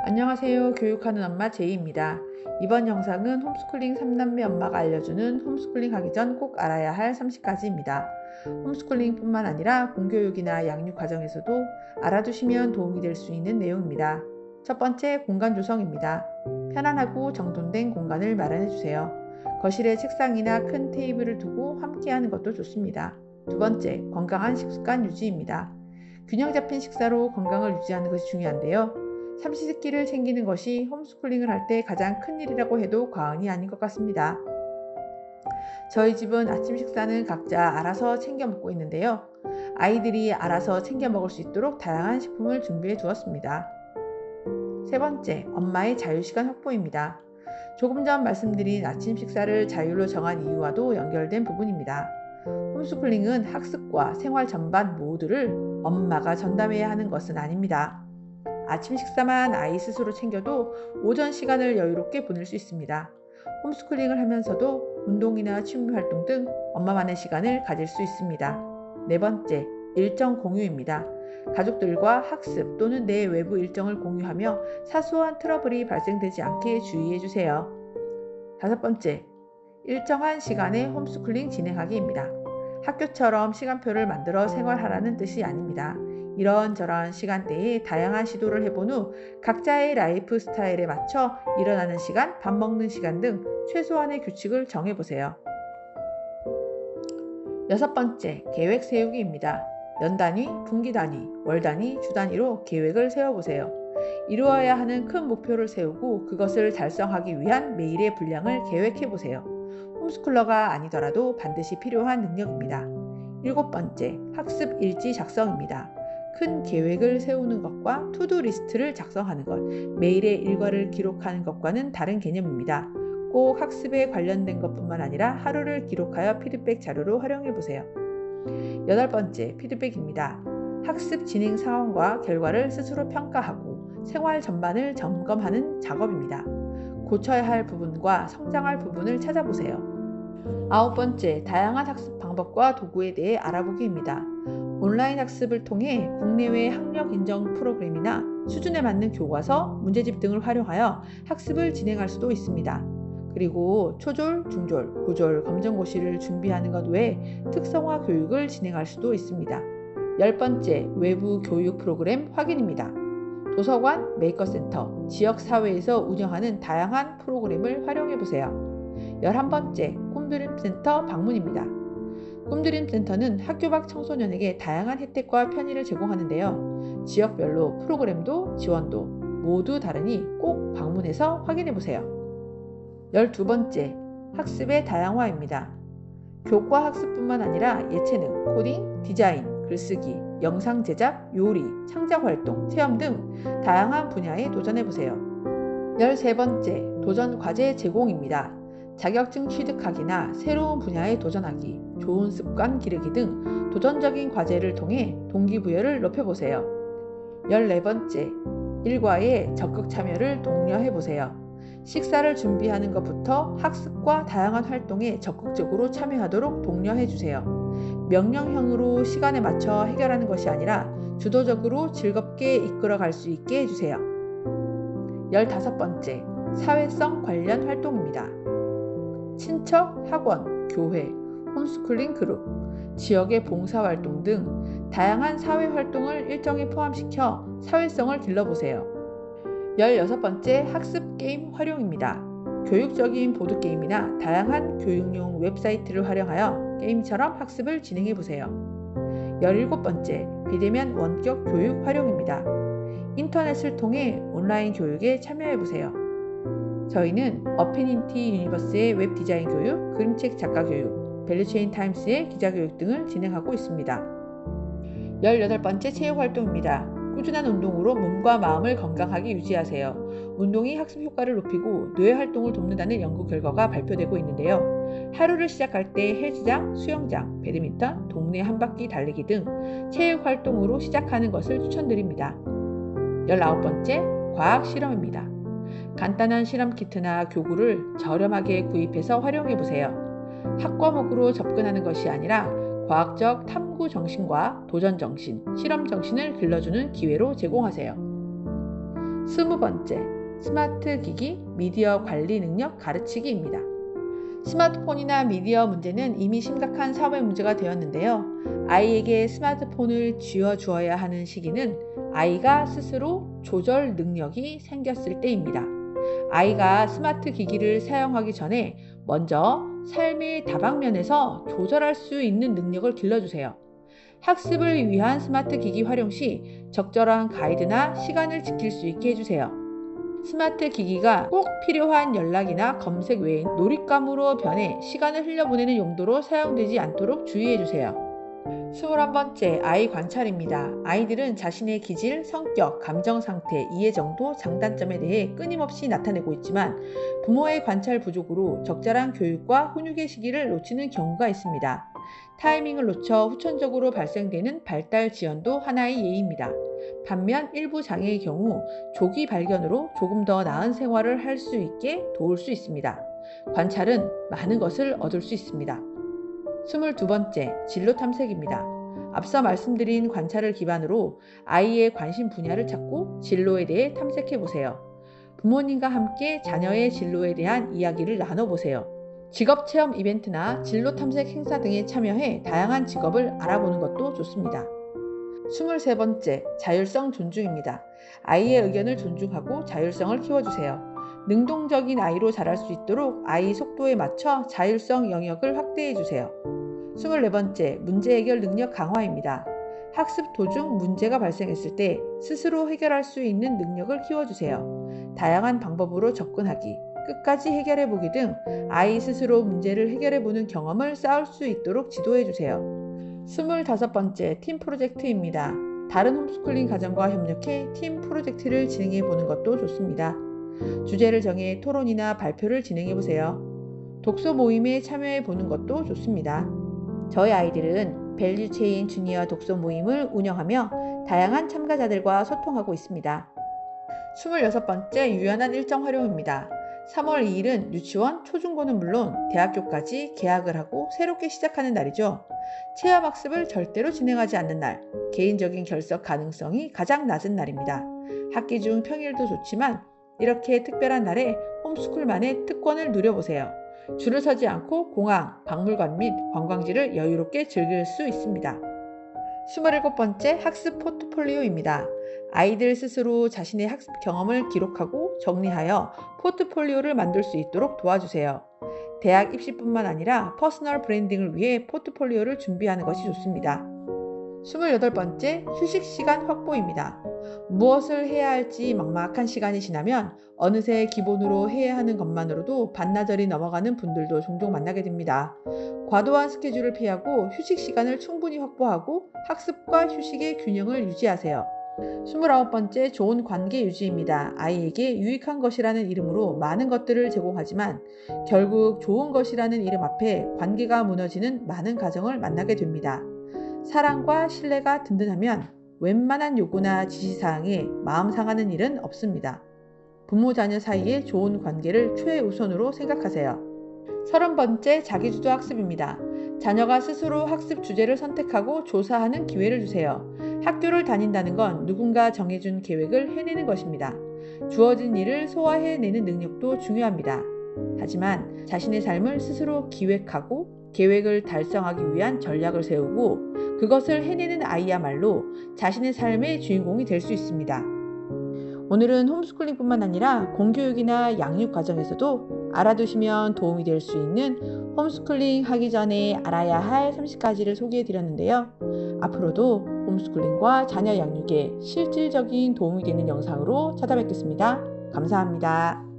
안녕하세요. 교육하는 엄마 제이입니다. 이번 영상은 홈스쿨링 3남매 엄마가 알려주는 홈스쿨링 하기 전 꼭 알아야 할 30가지입니다. 홈스쿨링뿐만 아니라 공교육이나 양육 과정에서도 알아두시면 도움이 될 수 있는 내용입니다. 첫 번째, 공간 조성입니다. 편안하고 정돈된 공간을 마련해 주세요. 거실에 책상이나 큰 테이블을 두고 함께하는 것도 좋습니다. 두 번째, 건강한 식습관 유지입니다. 균형 잡힌 식사로 건강을 유지하는 것이 중요한데요. 삼시세끼를 챙기는 것이 홈스쿨링을 할 때 가장 큰 일이라고 해도 과언이 아닌 것 같습니다. 저희 집은 아침 식사는 각자 알아서 챙겨 먹고 있는데요. 아이들이 알아서 챙겨 먹을 수 있도록 다양한 식품을 준비해 두었습니다. 세 번째, 엄마의 자유시간 확보입니다. 조금 전 말씀드린 아침 식사를 자율로 정한 이유와도 연결된 부분입니다. 홈스쿨링은 학습과 생활 전반 모두를 엄마가 전담해야 하는 것은 아닙니다. 아침 식사만 아이 스스로 챙겨도 오전 시간을 여유롭게 보낼 수 있습니다. 홈스쿨링을 하면서도 운동이나 취미 활동 등 엄마만의 시간을 가질 수 있습니다. 네 번째, 일정 공유입니다. 가족들과 학습 또는 내 외부 일정을 공유하며 사소한 트러블이 발생되지 않게 주의해 주세요. 다섯 번째, 일정한 시간에 홈스쿨링 진행하기입니다. 학교처럼 시간표를 만들어 생활하라는 뜻이 아닙니다. 이런저런 시간대에 다양한 시도를 해본 후 각자의 라이프 스타일에 맞춰 일어나는 시간, 밥 먹는 시간 등 최소한의 규칙을 정해보세요. 여섯 번째, 계획 세우기입니다. 연 단위, 분기 단위, 월 단위, 주 단위로 계획을 세워보세요. 이루어야 하는 큰 목표를 세우고 그것을 달성하기 위한 매일의 분량을 계획해보세요. 홈스쿨러가 아니더라도 반드시 필요한 능력입니다. 일곱 번째, 학습 일지 작성입니다. 큰 계획을 세우는 것과 투두 리스트를 작성하는 것, 매일의 일과를 기록하는 것과는 다른 개념입니다. 꼭 학습에 관련된 것뿐만 아니라 하루를 기록하여 피드백 자료로 활용해 보세요. 여덟 번째, 피드백입니다. 학습 진행 상황과 결과를 스스로 평가하고 생활 전반을 점검하는 작업입니다. 고쳐야 할 부분과 성장할 부분을 찾아보세요. 아홉 번째, 다양한 학습 방법과 도구에 대해 알아보기입니다. 온라인 학습을 통해 국내외 학력 인정 프로그램이나 수준에 맞는 교과서, 문제집 등을 활용하여 학습을 진행할 수도 있습니다. 그리고 초졸, 중졸, 고졸 검정고시를 준비하는 것 외에 특성화 교육을 진행할 수도 있습니다. 열 번째, 외부 교육 프로그램 확인입니다. 도서관, 메이커센터, 지역사회에서 운영하는 다양한 프로그램을 활용해보세요. 11번째, 꿈드림센터 방문입니다. 꿈드림센터는 학교 밖 청소년에게 다양한 혜택과 편의를 제공하는데요. 지역별로 프로그램도 지원도 모두 다르니 꼭 방문해서 확인해보세요. 12번째, 학습의 다양화입니다. 교과 학습뿐만 아니라 예체능, 코딩, 디자인, 글쓰기, 영상 제작, 요리, 창작 활동, 체험 등 다양한 분야에 도전해보세요. 13번째, 도전 과제 제공입니다. 자격증 취득하기나 새로운 분야에 도전하기, 좋은 습관 기르기 등 도전적인 과제를 통해 동기부여를 높여보세요. 14번째, 일과에 적극 참여를 독려해보세요. 식사를 준비하는 것부터 학습과 다양한 활동에 적극적으로 참여하도록 독려해주세요. 명령형으로 시간에 맞춰 해결하는 것이 아니라 주도적으로 즐겁게 이끌어갈 수 있게 해주세요. 15번째, 사회성 관련 활동입니다. 친척, 학원, 교회, 홈스쿨링 그룹, 지역의 봉사활동 등 다양한 사회활동을 일정에 포함시켜 사회성을 길러보세요. 16번째, 학습 게임 활용입니다. 교육적인 보드게임이나 다양한 교육용 웹사이트를 활용하여 게임처럼 학습을 진행해보세요. 17번째, 비대면 원격 교육 활용입니다. 인터넷을 통해 온라인 교육에 참여해보세요. 저희는 어피니티 유니버스의 웹 디자인 교육, 그림책 작가 교육, 밸류체인 타임스의 기자 교육 등을 진행하고 있습니다. 18번째, 체육 활동입니다. 꾸준한 운동으로 몸과 마음을 건강하게 유지하세요. 운동이 학습 효과를 높이고 뇌 활동을 돕는다는 연구 결과가 발표되고 있는데요. 하루를 시작할 때 헬스장, 수영장, 배드민턴, 동네 한바퀴 달리기 등 체육 활동으로 시작하는 것을 추천드립니다. 19번째, 과학 실험입니다. 간단한 실험 키트나 교구를 저렴하게 구입해서 활용해보세요. 학과목으로 접근하는 것이 아니라 과학적 탐구 정신과 도전 정신, 실험 정신을 길러주는 기회로 제공하세요. 20번째, 스마트 기기, 미디어 관리 능력 가르치기입니다. 스마트폰이나 미디어 문제는 이미 심각한 사회 문제가 되었는데요. 아이에게 스마트폰을 쥐어주어야 하는 시기는 아이가 스스로 조절 능력이 생겼을 때입니다. 아이가 스마트 기기를 사용하기 전에 먼저 삶의 다방면에서 조절할 수 있는 능력을 길러주세요. 학습을 위한 스마트 기기 활용 시 적절한 가이드나 시간을 지킬 수 있게 해주세요. 스마트 기기가 꼭 필요한 연락이나 검색 외인 놀잇감으로 변해 시간을 흘려보내는 용도로 사용되지 않도록 주의해주세요. 21번째, 아이 관찰입니다. 아이들은 자신의 기질, 성격, 감정 상태, 이해 정도, 장단점에 대해 끊임없이 나타내고 있지만 부모의 관찰 부족으로 적절한 교육과 훈육의 시기를 놓치는 경우가 있습니다. 타이밍을 놓쳐 후천적으로 발생되는 발달 지연도 하나의 예입니다. 반면 일부 장애의 경우 조기 발견으로 조금 더 나은 생활을 할 수 있게 도울 수 있습니다. 관찰은 많은 것을 얻을 수 있습니다. 22번째, 진로 탐색입니다. 앞서 말씀드린 관찰을 기반으로 아이의 관심 분야를 찾고 진로에 대해 탐색해 보세요. 부모님과 함께 자녀의 진로에 대한 이야기를 나눠보세요. 직업 체험 이벤트나 진로 탐색 행사 등에 참여해 다양한 직업을 알아보는 것도 좋습니다. 23번째, 자율성 존중입니다. 아이의 의견을 존중하고 자율성을 키워주세요. 능동적인 아이로 자랄 수 있도록 아이 속도에 맞춰 자율성 영역을 확대해주세요. 24번째, 문제 해결 능력 강화입니다. 학습 도중 문제가 발생했을 때 스스로 해결할 수 있는 능력을 키워주세요. 다양한 방법으로 접근하기, 끝까지 해결해보기 등 아이 스스로 문제를 해결해보는 경험을 쌓을 수 있도록 지도해주세요. 25번째, 팀 프로젝트입니다. 다른 홈스쿨링 가정과 협력해 팀 프로젝트를 진행해보는 것도 좋습니다. 주제를 정해 토론이나 발표를 진행해보세요. 독서 모임에 참여해보는 것도 좋습니다. 저희 아이들은 밸류체인 주니어 독서 모임을 운영하며 다양한 참가자들과 소통하고 있습니다. 26번째, 유연한 일정 활용입니다. 3월 2일은 유치원, 초중고는 물론 대학교까지 개학을 하고 새롭게 시작하는 날이죠. 체험학습을 절대로 진행하지 않는 날, 개인적인 결석 가능성이 가장 낮은 날입니다. 학기 중 평일도 좋지만 이렇게 특별한 날에 홈스쿨만의 특권을 누려보세요. 줄을 서지 않고 공항, 박물관 및 관광지를 여유롭게 즐길 수 있습니다. 27번째, 학습 포트폴리오입니다. 아이들 스스로 자신의 학습 경험을 기록하고 정리하여 포트폴리오를 만들 수 있도록 도와주세요. 대학 입시뿐만 아니라 퍼스널 브랜딩을 위해 포트폴리오를 준비하는 것이 좋습니다. 28번째, 휴식 시간 확보입니다. 무엇을 해야 할지 막막한 시간이 지나면 어느새 기본으로 해야 하는 것만으로도 반나절이 넘어가는 분들도 종종 만나게 됩니다. 과도한 스케줄을 피하고 휴식 시간을 충분히 확보하고 학습과 휴식의 균형을 유지하세요. 29번째, 좋은 관계 유지입니다. 아이에게 유익한 것이라는 이름으로 많은 것들을 제공하지만 결국 좋은 것이라는 이름 앞에 관계가 무너지는 많은 가정을 만나게 됩니다. 사랑과 신뢰가 든든하면 웬만한 요구나 지시사항에 마음 상하는 일은 없습니다. 부모 자녀 사이의 좋은 관계를 최우선으로 생각하세요. 30번째, 자기주도 학습입니다. 자녀가 스스로 학습 주제를 선택하고 조사하는 기회를 주세요. 학교를 다닌다는 건 누군가 정해준 계획을 해내는 것입니다. 주어진 일을 소화해내는 능력도 중요합니다. 하지만 자신의 삶을 스스로 기획하고 계획을 달성하기 위한 전략을 세우고 그것을 해내는 아이야말로 자신의 삶의 주인공이 될 수 있습니다. 오늘은 홈스쿨링뿐만 아니라 공교육이나 양육 과정에서도 알아두시면 도움이 될 수 있는 홈스쿨링 하기 전에 알아야 할 30가지를 소개해 드렸는데요. 앞으로도 홈스쿨링과 자녀 양육에 실질적인 도움이 되는 영상으로 찾아뵙겠습니다. 감사합니다.